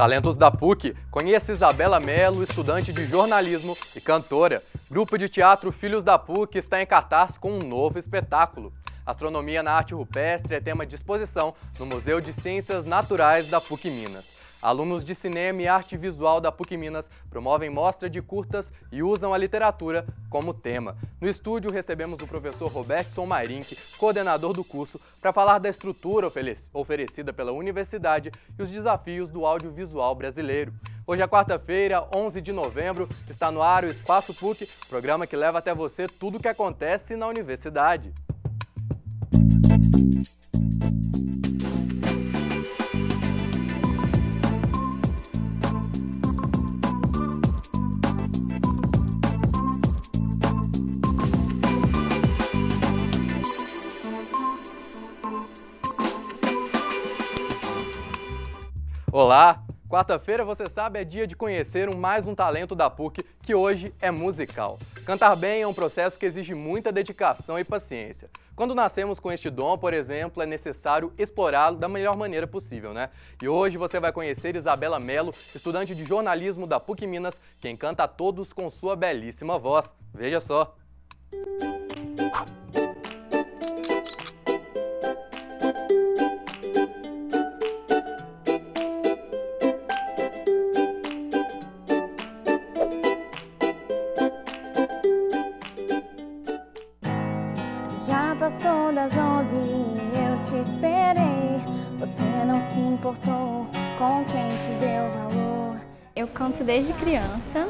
Talentos da PUC, conheça Isabela Mello, estudante de jornalismo e cantora. Grupo de teatro Filhos da PUC está em cartaz com um novo espetáculo. Astronomia na arte rupestre é tema de exposição no Museu de Ciências Naturais da PUC Minas. Alunos de cinema e arte visual da PUC Minas promovem mostra de curtas e usam a literatura como tema. No estúdio recebemos o professor Robertson Mairink, coordenador do curso, para falar da estrutura oferecida pela universidade e os desafios do audiovisual brasileiro. Hoje é quarta-feira, 11 de novembro, está no ar o Espaço PUC, programa que leva até você tudo o que acontece na universidade. Olá! Quarta-feira, você sabe, é dia de conhecer mais um talento da PUC, que hoje é musical. Cantar bem é um processo que exige muita dedicação e paciência. Quando nascemos com este dom, por exemplo, é necessário explorá-lo da melhor maneira possível, né? E hoje você vai conhecer Isabela Mello, estudante de jornalismo da PUC Minas, que encanta a todos com sua belíssima voz. Veja só! Já passou das 11 e eu te esperei. Você não se importou com quem te deu valor. Eu canto desde criança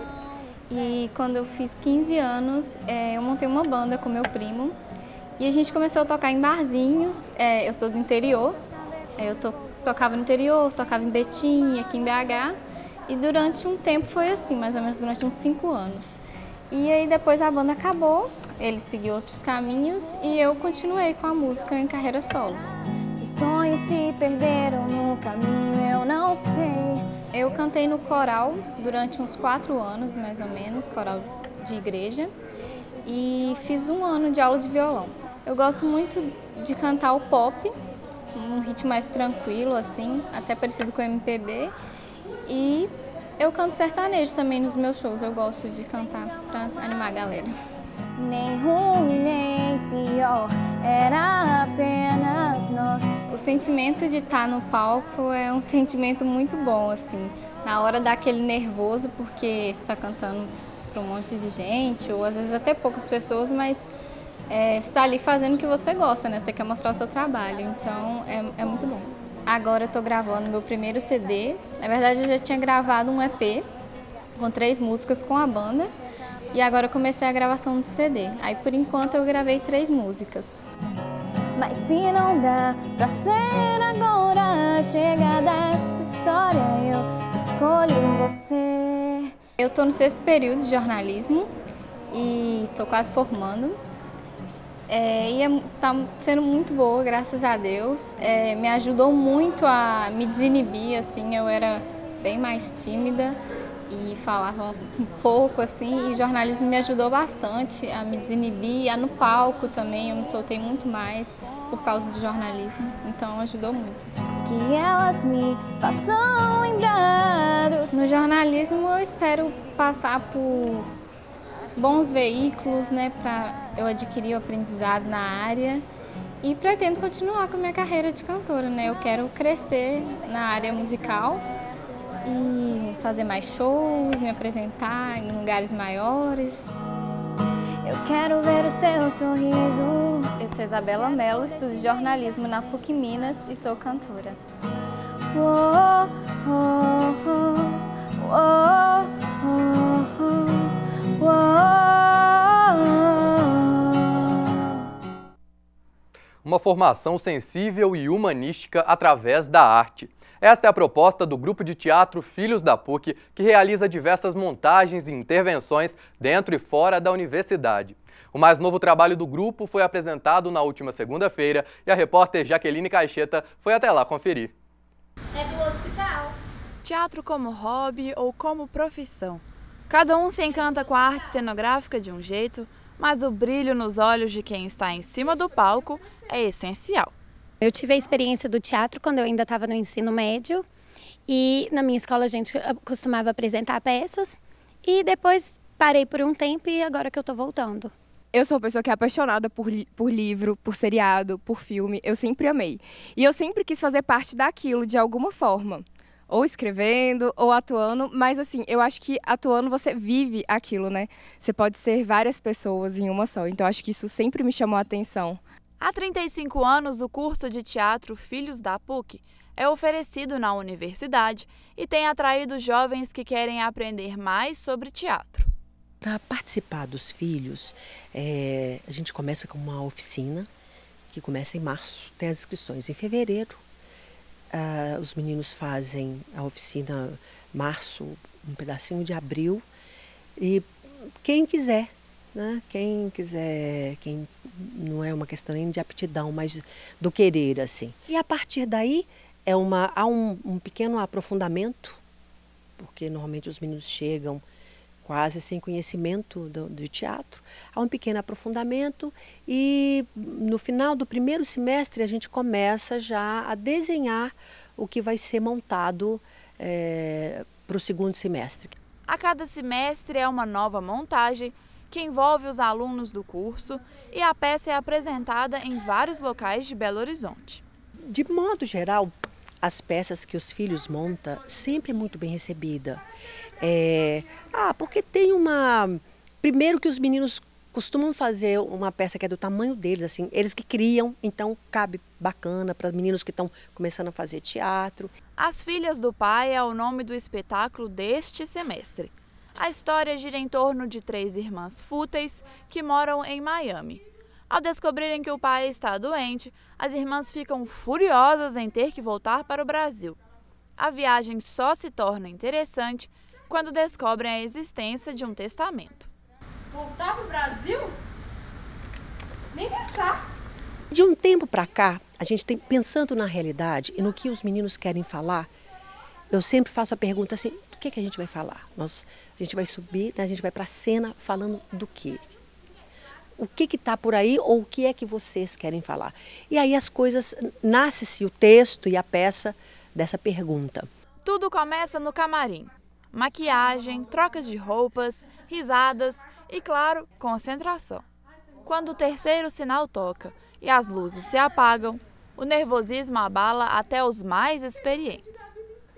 e quando eu fiz 15 anos, eu montei uma banda com meu primo e a gente começou a tocar em barzinhos. Eu sou do interior, eu tocava no interior, tocava em Betim, aqui em BH, e durante um tempo foi assim, mais ou menos durante uns 5 anos. E aí depois a banda acabou, ele seguiu outros caminhos e eu continuei com a música em carreira solo. Se sonhos se perderam no caminho, eu não sei. Eu cantei no coral durante uns 4 anos, mais ou menos, coral de igreja, e fiz 1 ano de aula de violão. Eu gosto muito de cantar o pop, um ritmo mais tranquilo, assim, até parecido com o MPB, e eu canto sertanejo também nos meus shows, eu gosto de cantar para animar a galera. Nem ruim, nem pior, era apenas nós. O sentimento de estar no palco é um sentimento muito bom, assim. Na hora dá aquele nervoso, porque você está cantando para um monte de gente, ou às vezes até poucas pessoas, mas você está ali fazendo o que você gosta, né? Você quer mostrar o seu trabalho, então é muito bom. Agora eu estou gravando meu primeiro CD. Na verdade, eu já tinha gravado um EP com 3 músicas com a banda. E agora eu comecei a gravação do CD. Aí, por enquanto, eu gravei 3 músicas. Mas se não dá pra ser agora, chega dessa história, eu escolho você. Eu estou no 6º período de jornalismo e estou quase formando. Tá sendo muito boa, graças a Deus. Me ajudou muito a me desinibir, assim, eu era bem mais tímida e falava um pouco, assim, e o jornalismo me ajudou bastante a me desinibir, no palco também eu me soltei muito mais por causa do jornalismo, então ajudou muito. Que elas me façam lembrar. No jornalismo eu espero passar por bons veículos, né, para eu adquirir o aprendizado na área e pretendo continuar com a minha carreira de cantora, né, eu quero crescer na área musical e fazer mais shows, me apresentar em lugares maiores. Eu quero ver o seu sorriso. Eu sou Isabela Mello, estudo jornalismo na PUC Minas e sou cantora. Oh, oh, oh, oh, oh, oh, oh. Uma formação sensível e humanística através da arte. Esta é a proposta do grupo de teatro Filhos da PUC, que realiza diversas montagens e intervenções dentro e fora da universidade. O mais novo trabalho do grupo foi apresentado na última segunda-feira e a repórter Jaqueline Caixeta foi até lá conferir. É do hospital. Teatro como hobby ou como profissão. Cada um se encanta com a arte cenográfica de um jeito, mas o brilho nos olhos de quem está em cima do palco é essencial. Eu tive a experiência do teatro quando eu ainda estava no ensino médio E na minha escola a gente costumava apresentar peças e depois parei por um tempo e agora que eu tô voltando. Eu sou uma pessoa que é apaixonada por livro, por seriado, por filme. Eu sempre amei. E eu sempre quis fazer parte daquilo de alguma forma. Ou escrevendo, ou atuando. Mas assim, eu acho que atuando você vive aquilo, né? Você pode ser várias pessoas em uma só. Então acho que isso sempre me chamou a atenção. Há 35 anos, o curso de teatro Filhos da PUC é oferecido na universidade e tem atraído jovens que querem aprender mais sobre teatro. Para participar dos filhos, a gente começa com uma oficina, que começa em março, tem as inscrições em fevereiro. Os meninos fazem a oficina março, um pedacinho de abril, e quem quiser, né? Quem não é uma questão nem de aptidão, mas do querer, assim. E a partir daí há um pequeno aprofundamento, porque normalmente os meninos chegam quase sem conhecimento do teatro. Há um pequeno aprofundamento e no final do primeiro semestre a gente começa já a desenhar o que vai ser montado para o segundo semestre. A cada semestre é uma nova montagem que envolve os alunos do curso e a peça é apresentada em vários locais de Belo Horizonte. De modo geral, as peças que os filhos montam sempre é muito bem recebida. Porque tem primeiro que os meninos costumam fazer uma peça que é do tamanho deles, assim, eles que criam, então cabe bacana para meninos que estão começando a fazer teatro. As Filhas do Pai é o nome do espetáculo deste semestre. A história gira em torno de 3 irmãs fúteis que moram em Miami. Ao descobrirem que o pai está doente, as irmãs ficam furiosas em ter que voltar para o Brasil. A viagem só se torna interessante quando descobrem a existência de um testamento. Voltar pro Brasil? Nem pensar. De um tempo para cá, a gente tem pensando na realidade e no que os meninos querem falar, eu sempre faço a pergunta assim, do que a gente vai falar? A gente vai subir, né, a gente vai para a cena falando do quê? O que está por aí ou o que é que vocês querem falar? E aí as coisas, nasce-se o texto e a peça dessa pergunta. Tudo começa no camarim. Maquiagem, trocas de roupas, risadas e, claro, concentração. Quando o terceiro sinal toca e as luzes se apagam, o nervosismo abala até os mais experientes.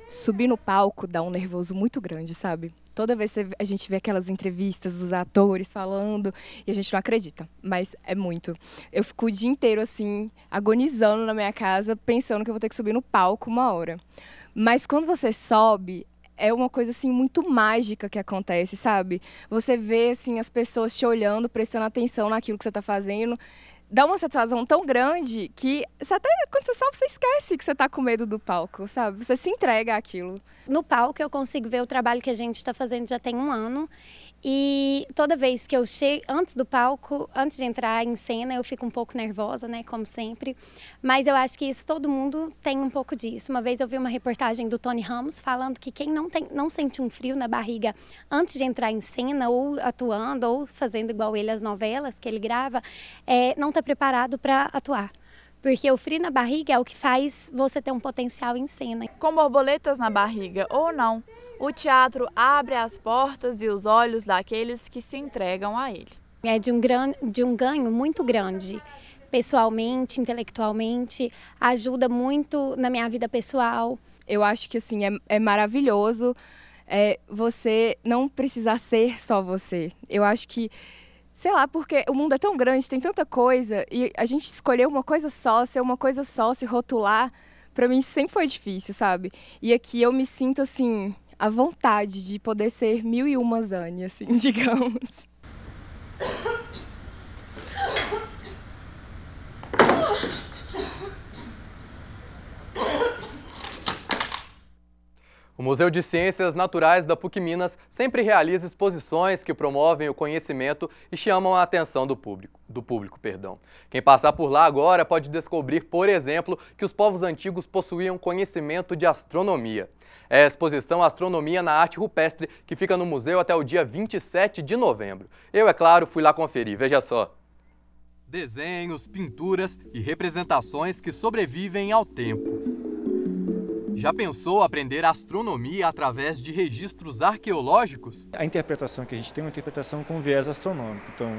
Subir no palco dá um nervoso muito grande, sabe? Toda vez a gente vê aquelas entrevistas dos atores falando e a gente não acredita, mas é muito. Eu fico o dia inteiro assim, agonizando na minha casa, pensando que eu vou ter que subir no palco uma hora. Mas quando você sobe, é uma coisa assim muito mágica que acontece, sabe? Você vê assim as pessoas te olhando, prestando atenção naquilo que você está fazendo. Dá uma satisfação tão grande que até quando você sobe, você esquece que você está com medo do palco, sabe? Você se entrega àquilo. No palco eu consigo ver o trabalho que a gente está fazendo já tem um ano. E toda vez que eu chego, antes do palco, antes de entrar em cena, eu fico um pouco nervosa, né, como sempre. Mas eu acho que isso, todo mundo tem um pouco disso. Uma vez eu vi uma reportagem do Tony Ramos falando que quem não sente um frio na barriga antes de entrar em cena, ou atuando, ou fazendo igual ele as novelas que ele grava, não está preparado para atuar. Porque o frio na barriga é o que faz você ter um potencial em cena. Com borboletas na barriga ou não, o teatro abre as portas e os olhos daqueles que se entregam a ele. É de um ganho muito grande, pessoalmente, intelectualmente, ajuda muito na minha vida pessoal. Eu acho que assim, é maravilhoso você não precisar ser só você. Eu acho que, sei lá, porque o mundo é tão grande, tem tanta coisa, e a gente escolher uma coisa só, ser uma coisa só, se rotular, pra mim sempre foi difícil, sabe? E aqui eu me sinto assim, à vontade de poder ser 1001 Zane, assim, digamos. O Museu de Ciências Naturais da PUC Minas sempre realiza exposições que promovem o conhecimento e chamam a atenção do público. Quem passar por lá agora pode descobrir, por exemplo, que os povos antigos possuíam conhecimento de astronomia. É a exposição Astronomia na Arte Rupestre, que fica no museu até o dia 27 de novembro. Eu, é claro, fui lá conferir, veja só. Desenhos, pinturas e representações que sobrevivem ao tempo. Já pensou aprender astronomia através de registros arqueológicos? A interpretação que a gente tem é uma interpretação com viés astronômico. Então,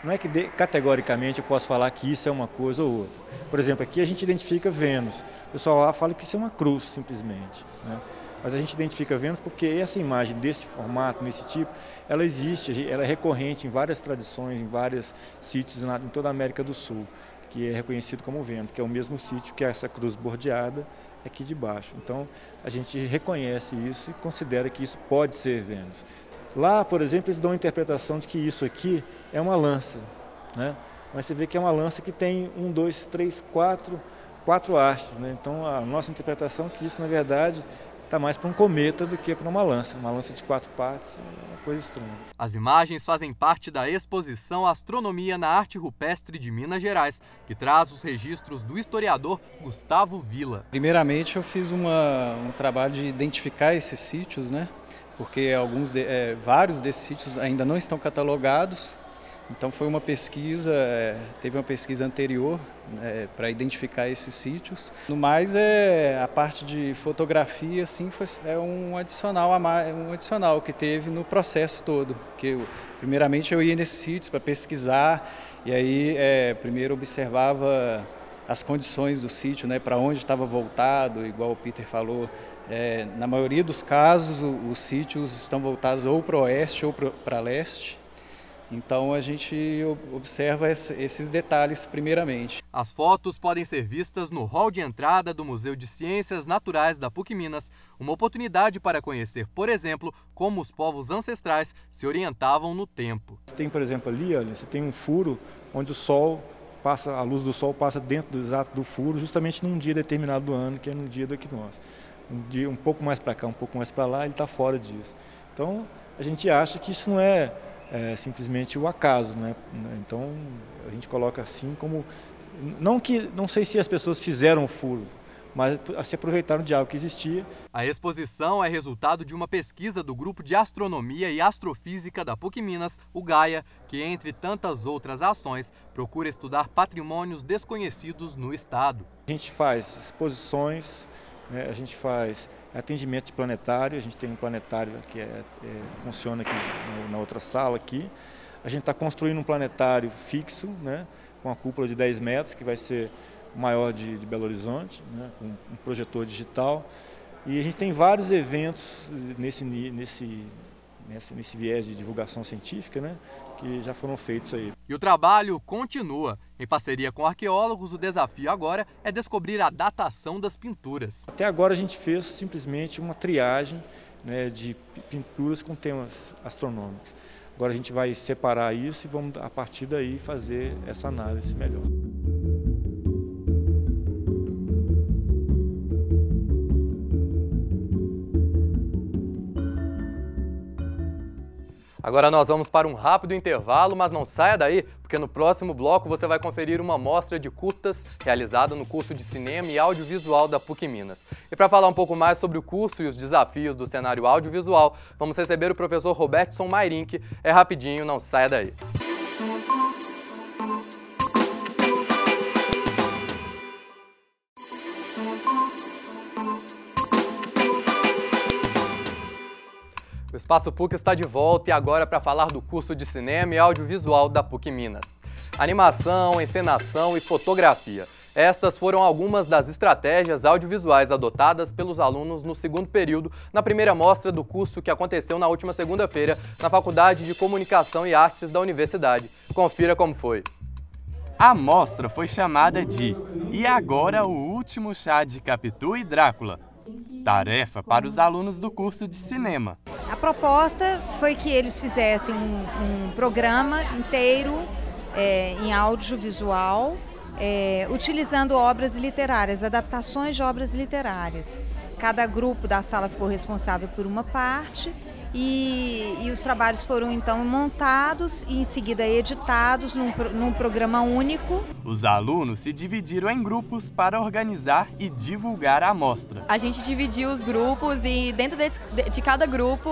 não é que categoricamente eu posso falar que isso é uma coisa ou outra. Por exemplo, aqui a gente identifica Vênus. O pessoal lá fala que isso é uma cruz, simplesmente, né? Mas a gente identifica Vênus porque essa imagem desse formato, nesse tipo, ela existe, ela é recorrente em várias tradições, em vários sítios em toda a América do Sul, que é reconhecido como Vênus, que é o mesmo sítio que essa cruz bordeada aqui de baixo. Então, a gente reconhece isso e considera que isso pode ser Vênus. Lá, por exemplo, eles dão a interpretação de que isso aqui é uma lança, né? Mas você vê que é uma lança que tem 1, 2, 3, 4 hastes, né? Então, a nossa interpretação é que isso, na verdade, está mais para um cometa do que para uma lança de 4 partes, é uma coisa estranha. As imagens fazem parte da exposição Astronomia na Arte Rupestre de Minas Gerais, que traz os registros do historiador Gustavo Villa. Primeiramente, eu fiz um trabalho de identificar esses sítios, né? Porque vários desses sítios ainda não estão catalogados. Então foi uma pesquisa, teve uma pesquisa anterior para identificar esses sítios. No mais, a parte de fotografia assim, é um adicional que teve no processo todo. Que primeiramente eu ia nesses sítios para pesquisar e aí primeiro observava as condições do sítio, né, para onde estava voltado, igual o Peter falou. Na maioria dos casos, os sítios estão voltados ou para o oeste ou para leste. Então a gente observa esses detalhes primeiramente. As fotos podem ser vistas no hall de entrada do Museu de Ciências Naturais da PUC-Minas, uma oportunidade para conhecer, por exemplo, como os povos ancestrais se orientavam no tempo. Tem, por exemplo, ali, olha, você tem um furo onde a luz do sol passa dentro do furo, justamente num dia determinado do ano, que é no dia do equinócio. Um dia um pouco mais para cá, um pouco mais para lá, ele está fora disso. Então a gente acha que isso não é simplesmente o acaso, né? Então a gente coloca assim como não sei se as pessoas fizeram o furo, mas se aproveitaram de algo que existia. A exposição é resultado de uma pesquisa do Grupo de Astronomia e Astrofísica da PUC-Minas, o Gaia, que entre tantas outras ações procura estudar patrimônios desconhecidos no estado. A gente faz exposições, né? A gente faz atendimento de planetário, a gente tem um planetário que funciona aqui na outra sala aqui. A gente está construindo um planetário fixo, né, com uma cúpula de 10 metros, que vai ser o maior de Belo Horizonte, né, com um projetor digital. E a gente tem vários eventos nesse viés de divulgação científica, né, que já foram feitos aí. E o trabalho continua. Em parceria com arqueólogos, o desafio agora é descobrir a datação das pinturas. Até agora a gente fez simplesmente uma triagem, né, de pinturas com temas astronômicos. Agora a gente vai separar isso e vamos, a partir daí, fazer essa análise melhor. Agora nós vamos para um rápido intervalo, mas não saia daí, porque no próximo bloco você vai conferir uma mostra de curtas realizada no curso de Cinema e Audiovisual da PUC-Minas. E para falar um pouco mais sobre o curso e os desafios do cenário audiovisual, vamos receber o professor Robertson Mairink. É rapidinho, não saia daí. O Espaço PUC está de volta e agora para falar do curso de Cinema e Audiovisual da PUC-Minas. Animação, encenação e fotografia. Estas foram algumas das estratégias audiovisuais adotadas pelos alunos no segundo período, na primeira mostra do curso que aconteceu na última segunda-feira na Faculdade de Comunicação e Artes da Universidade. Confira como foi. A mostra foi chamada de "E agora o último chá de Capitu e Drácula?", tarefa para os alunos do curso de cinema. A proposta foi que eles fizessem um programa inteiro em audiovisual, utilizando obras literárias, adaptações de obras literárias. Cada grupo da sala ficou responsável por uma parte e os trabalhos foram então montados e em seguida editados num programa único. Os alunos se dividiram em grupos para organizar e divulgar a mostra. A gente dividiu os grupos e dentro de cada grupo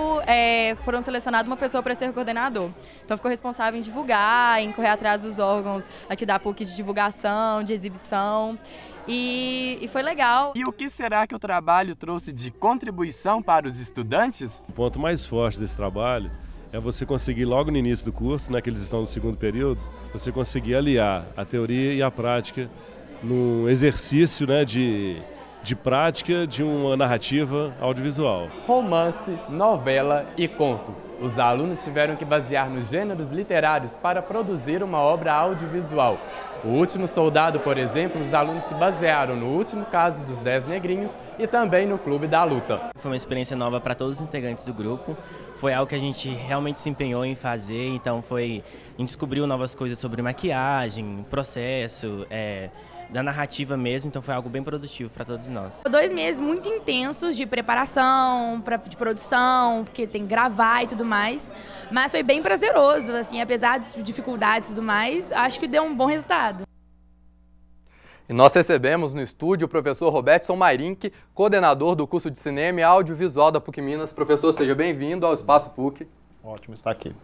foram selecionadas uma pessoa para ser coordenador. Então ficou responsável em divulgar, em correr atrás dos órgãos aqui da PUC de divulgação, de exibição. e foi legal. E o que será que o trabalho trouxe de contribuição para os estudantes? O ponto mais forte desse trabalho é você conseguir logo no início do curso, né, que eles estão no segundo período, você conseguir aliar a teoria e a prática num exercício, né, de prática de uma narrativa audiovisual. Romance, novela e conto. Os alunos tiveram que basear nos gêneros literários para produzir uma obra audiovisual. O Último Soldado, por exemplo, os alunos se basearam no último caso dos 10 negrinhos e também no Clube da Luta. Foi uma experiência nova para todos os integrantes do grupo. Foi algo que a gente realmente se empenhou em fazer, então a gente descobriu novas coisas sobre maquiagem, processo, da narrativa mesmo, então foi algo bem produtivo para todos nós. 2 meses muito intensos de preparação, de produção, porque tem que gravar e tudo mais, mas foi bem prazeroso, assim, apesar de dificuldades e tudo mais, acho que deu um bom resultado. E nós recebemos no estúdio o professor Robertson Mairink, coordenador do curso de Cinema e Audiovisual da PUC Minas. Professor, seja bem-vindo ao Espaço PUC. Ótimo estar aqui.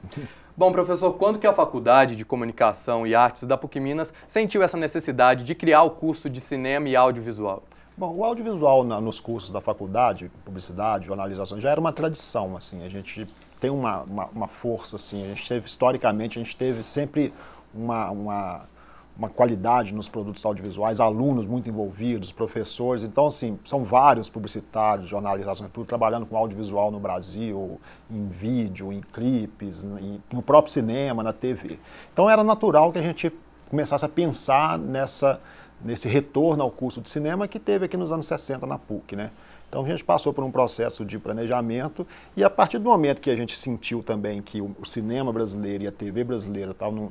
Bom, professor, quando que a Faculdade de Comunicação e Artes da PUC Minas sentiu essa necessidade de criar o curso de Cinema e Audiovisual? Bom, o audiovisual nos cursos da faculdade, publicidade, jornalização, já era uma tradição, assim, a gente tem uma força, assim, historicamente, a gente teve sempre uma qualidade nos produtos audiovisuais, alunos muito envolvidos, professores, então, assim, são vários publicitários, jornalização, tudo trabalhando com audiovisual no Brasil, em vídeo, em clipes, no próprio cinema, na TV. Então, era natural que a gente começasse a pensar nesse retorno ao curso de cinema que teve aqui nos anos 60 na PUC, né? Então, a gente passou por um processo de planejamento e, a partir do momento que a gente sentiu também que o cinema brasileiro e a TV brasileira estavam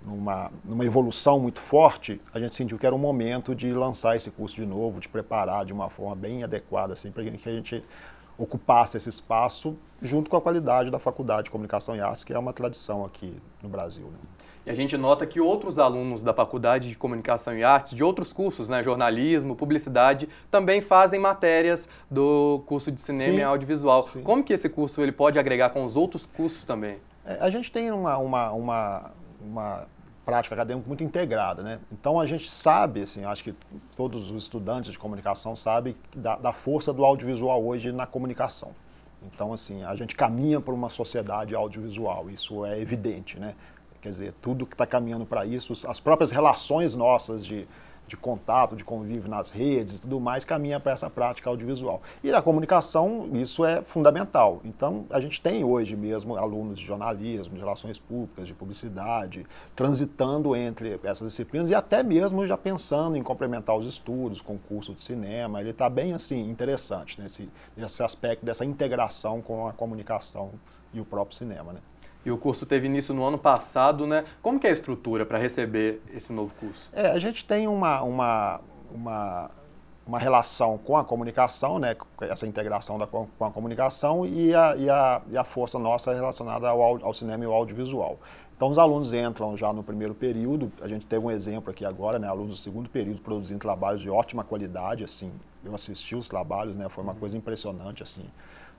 numa evolução muito forte, a gente sentiu que era o momento de lançar esse curso de novo, de preparar de uma forma bem adequada, assim, para que a gente ocupasse esse espaço junto com a qualidade da Faculdade de Comunicação e Artes, que é uma tradição aqui no Brasil, né? E a gente nota que outros alunos da Faculdade de Comunicação e Artes, de outros cursos, né, jornalismo, publicidade, também fazem matérias do curso de Cinema e Audiovisual. Sim. Como que esse curso ele pode agregar com os outros cursos também? A gente tem uma prática acadêmica muito integrada, né? Então a gente sabe, assim, acho que todos os estudantes de comunicação sabem da força do audiovisual hoje na comunicação. Então, assim, a gente caminha para uma sociedade audiovisual, isso é evidente, né? Quer dizer, tudo que está caminhando para isso, as próprias relações nossas de contato, de convívio nas redes e tudo mais, caminha para essa prática audiovisual. E na comunicação, isso é fundamental. Então, a gente tem hoje mesmo alunos de jornalismo, de relações públicas, de publicidade, transitando entre essas disciplinas e até mesmo já pensando em complementar os estudos com curso de cinema. Ele está bem, assim, interessante nesse aspecto dessa integração com a comunicação e o próprio cinema, né? E o curso teve início no ano passado, né? Como que é a estrutura para receber esse novo curso? A gente tem uma relação com a comunicação, né? Essa integração com a comunicação e a força nossa relacionada ao cinema e ao audiovisual. Então, os alunos entram já no primeiro período, a gente teve um exemplo aqui agora, né? Alunos do segundo período produzindo trabalhos de ótima qualidade, assim, eu assisti os trabalhos, né? Foi uma coisa impressionante, assim,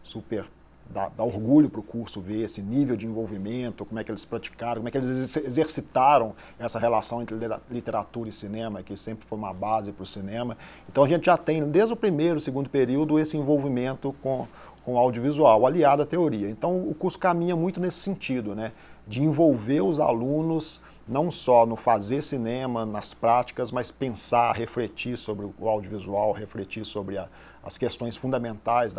super... Dá orgulho para o curso ver esse nível de envolvimento, como é que eles praticaram, como é que eles exercitaram essa relação entre literatura e cinema, que sempre foi uma base para o cinema. Então a gente já tem, desde o primeiro e segundo período, esse envolvimento com o audiovisual, aliado à teoria. Então o curso caminha muito nesse sentido, né? De envolver os alunos não só no fazer cinema, nas práticas, mas pensar, refletir sobre o audiovisual, refletir sobre as questões fundamentais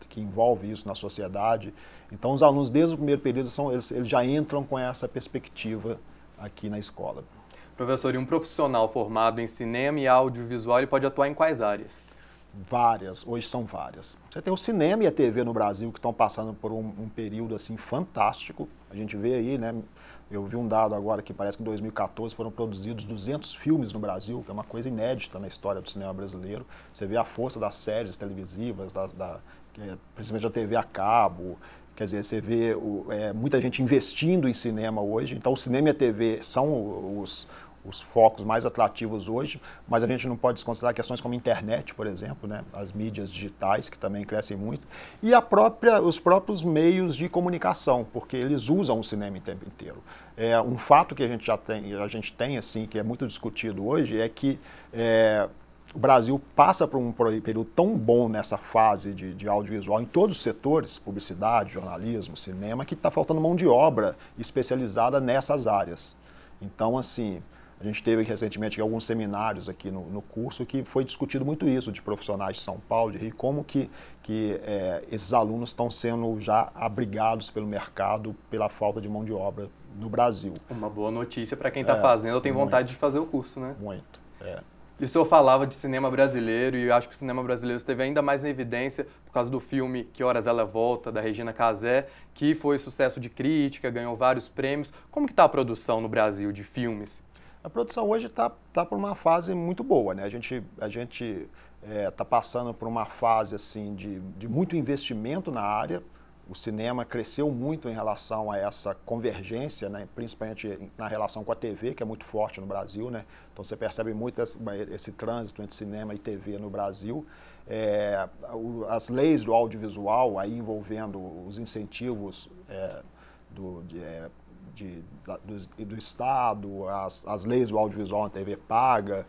que envolve isso na sociedade. Então, os alunos, desde o primeiro período, eles já entram com essa perspectiva aqui na escola. Professor, e um profissional formado em cinema e audiovisual, ele pode atuar em quais áreas? Várias, hoje são várias. Você tem o cinema e a TV no Brasil que estão passando por um período assim fantástico. A gente vê aí, né? Eu vi um dado agora que parece que em 2014 foram produzidos 200 filmes no Brasil, que é uma coisa inédita na história do cinema brasileiro. Você vê a força das séries televisivas, principalmente da TV a cabo. Quer dizer, você vê muita gente investindo em cinema hoje. Então, o cinema e a TV são os focos mais atrativos hoje, mas a gente não pode desconsiderar questões como a internet, por exemplo, né? As mídias digitais, que também crescem muito, e os próprios meios de comunicação, porque eles usam o cinema o tempo inteiro. Um fato que a gente tem assim, que é muito discutido hoje, é que o Brasil passa por um período tão bom nessa fase de audiovisual, em todos os setores, publicidade, jornalismo, cinema, que está faltando mão de obra especializada nessas áreas. Então, assim, a gente teve recentemente alguns seminários aqui no curso que foi discutido muito isso, de profissionais de São Paulo, de Rio, como que esses alunos estão sendo já abrigados pelo mercado pela falta de mão de obra no Brasil. Uma boa notícia para quem está fazendo ou tem vontade de fazer o curso, né? Muito, E o senhor falava de cinema brasileiro, e eu acho que o cinema brasileiro esteve ainda mais em evidência por causa do filme Que Horas Ela Volta, da Regina Casé, que foi sucesso de crítica, ganhou vários prêmios. Como que está a produção no Brasil de filmes? A produção hoje está por uma fase muito boa, né? A gente está passando por uma fase assim, de muito investimento na área. O cinema cresceu muito em relação a essa convergência, né? Principalmente na relação com a TV, que é muito forte no Brasil, né? Então você percebe muito esse trânsito entre cinema e TV no Brasil. As leis do audiovisual, aí envolvendo os incentivos do Estado, as leis do audiovisual na TV paga,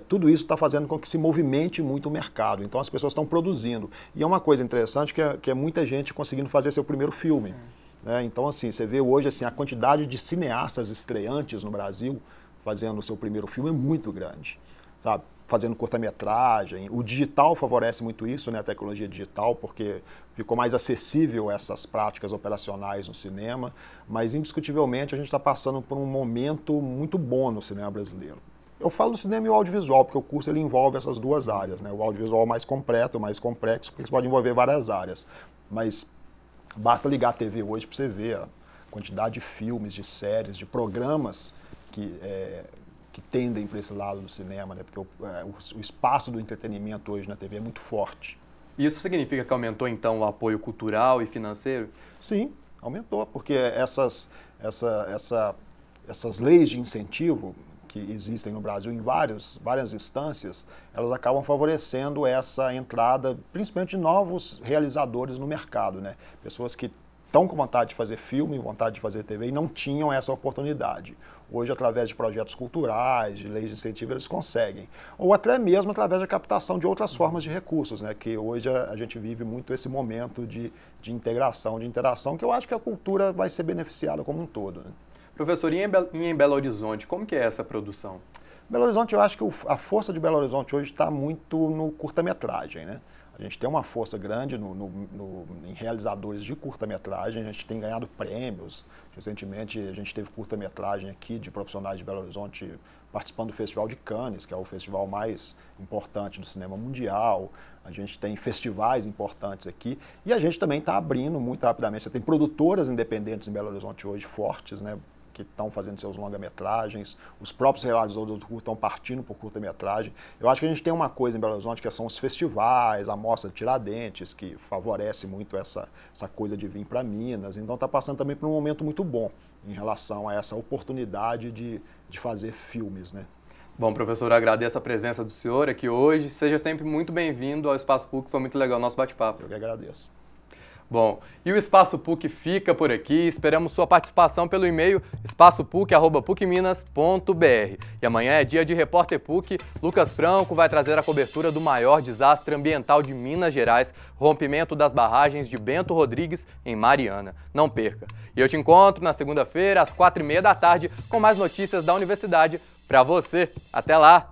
tudo isso está fazendo com que se movimente muito o mercado. Então as pessoas estão produzindo. E é uma coisa interessante que é muita gente conseguindo fazer seu primeiro filme. Né? Então, assim, você vê hoje assim, a quantidade de cineastas estreantes no Brasil fazendo o seu primeiro filme é muito grande, sabe? Fazendo curta-metragem. O digital favorece muito isso, né? A tecnologia digital, porque ficou mais acessível essas práticas operacionais no cinema, mas indiscutivelmente a gente está passando por um momento muito bom no cinema brasileiro. Eu falo do cinema e o audiovisual, porque o curso ele envolve essas duas áreas, né? O audiovisual mais completo, mais complexo, porque pode envolver várias áreas, mas basta ligar a TV hoje para você ver a quantidade de filmes, de séries, de programas que tendem para esse lado do cinema, né? Porque o espaço do entretenimento hoje na TV é muito forte. Isso significa que aumentou, então, o apoio cultural e financeiro? Sim, aumentou, porque essas leis de incentivo que existem no Brasil em várias instâncias, elas acabam favorecendo essa entrada, principalmente de novos realizadores no mercado, né? Pessoas que estão com vontade de fazer filme, vontade de fazer TV e não tinham essa oportunidade. Hoje, através de projetos culturais, de leis de incentivo, eles conseguem. Ou até mesmo através da captação de outras formas de recursos, né? Que hoje a gente vive muito esse momento de integração, de interação, que eu acho que a cultura vai ser beneficiada como um todo, né? Professor, e em Belo Horizonte, como que é essa produção? Belo Horizonte, eu acho que a força de Belo Horizonte hoje está muito no curta-metragem, né? A gente tem uma força grande em realizadores de curta-metragem, a gente tem ganhado prêmios. Recentemente, a gente teve curta-metragem aqui de profissionais de Belo Horizonte participando do Festival de Cannes, que é o festival mais importante do cinema mundial. A gente tem festivais importantes aqui e a gente também está abrindo muito rapidamente. Você tem produtoras independentes em Belo Horizonte hoje fortes, né? Que estão fazendo seus longa-metragens, os próprios realizadores do curto estão partindo por curta-metragem. Eu acho que a gente tem uma coisa em Belo Horizonte que são os festivais, a Mostra de Tiradentes, que favorece muito essa coisa de vir para Minas. Então está passando também por um momento muito bom em relação a essa oportunidade de fazer filmes, né? Bom, professor, eu agradeço a presença do senhor aqui hoje. Seja sempre muito bem-vindo ao Espaço PUC, foi muito legal o nosso bate-papo. Eu que agradeço. Bom, e o Espaço PUC fica por aqui. Esperamos sua participação pelo e-mail espaçopuc@pucminas.br. E amanhã é dia de Repórter PUC. Lucas Franco vai trazer a cobertura do maior desastre ambiental de Minas Gerais, rompimento das barragens de Bento Rodrigues, em Mariana. Não perca. E eu te encontro na segunda-feira, às 4h30 da tarde, com mais notícias da universidade para você. Até lá!